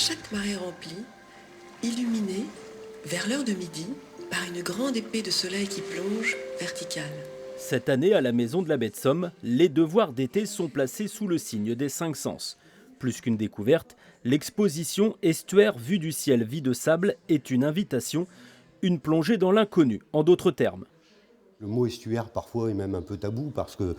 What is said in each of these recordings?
Chaque marée remplie, illuminée, vers l'heure de midi, par une grande épée de soleil qui plonge verticale. Cette année, à la Maison de la Baie de Somme, les devoirs d'été sont placés sous le signe des 5 sens. Plus qu'une découverte, l'exposition Estuaire vue du ciel vie de sable est une invitation, une plongée dans l'inconnu, en d'autres termes. Le mot estuaire parfois est même un peu tabou parce que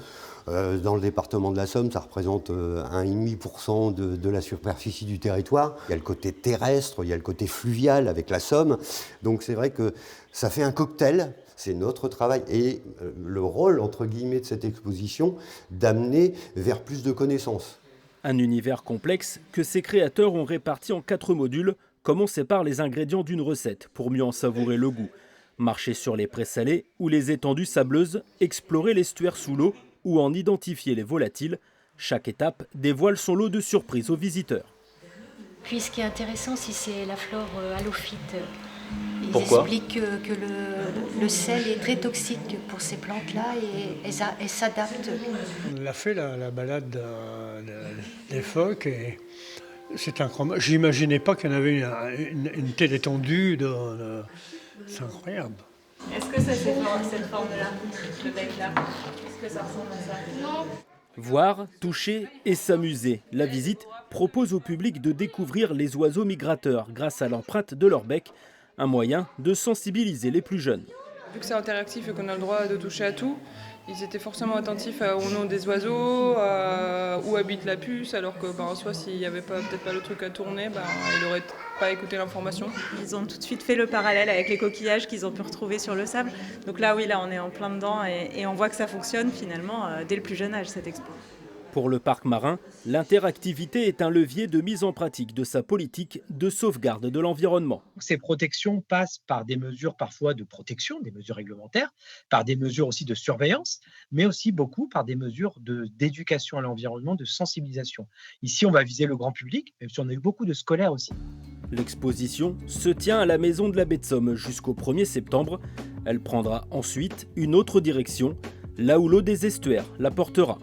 dans le département de la Somme, ça représente 1,5% de la superficie du territoire. Il y a le côté terrestre, il y a le côté fluvial avec la Somme. Donc c'est vrai que ça fait un cocktail, c'est notre travail et le rôle entre guillemets de cette exposition d'amener vers plus de connaissances. Un univers complexe que ses créateurs ont réparti en 4 modules, comme on sépare les ingrédients d'une recette pour mieux en savourer le goût. Marcher sur les prés salés ou les étendues sableuses, explorer l'estuaire sous l'eau ou en identifier les volatiles. Chaque étape dévoile son lot de surprises aux visiteurs. Puis ce qui est intéressant, c'est la flore halophyte. Ils Pourquoi ? expliquent que le sel est très toxique pour ces plantes-là et elles s'adaptent. On a fait la balade des phoques et c'est incroyable. J'imaginais pas qu'il y en avait une telle étendue. C'est incroyable. Est-ce que c'est cette forme-là, le bec-là? Est-ce que ça ressemble à ça? Non. Voir, toucher et s'amuser. La visite propose au public de découvrir les oiseaux migrateurs grâce à l'empreinte de leur bec, un moyen de sensibiliser les plus jeunes. Vu que c'est interactif et qu'on a le droit de toucher à tout, ils étaient forcément attentifs au nom des oiseaux, où habite la puce, alors que en soi, s'il n'y avait peut-être pas le truc à tourner, il n'aurait pas écouté l'information. Ils ont tout de suite fait le parallèle avec les coquillages qu'ils ont pu retrouver sur le sable. Donc là, oui, là, on est en plein dedans et on voit que ça fonctionne finalement dès le plus jeune âge, cette expo. Pour le parc marin, l'interactivité est un levier de mise en pratique de sa politique de sauvegarde de l'environnement. Ces protections passent par des mesures parfois de protection, des mesures réglementaires, par des mesures aussi de surveillance, mais aussi beaucoup par des mesures d'éducation à l'environnement, de sensibilisation. Ici, on va viser le grand public, même si on a eu beaucoup de scolaires aussi. L'exposition se tient à la Maison de la Baie de Somme jusqu'au 1er septembre. Elle prendra ensuite une autre direction, là où l'eau des estuaires la portera.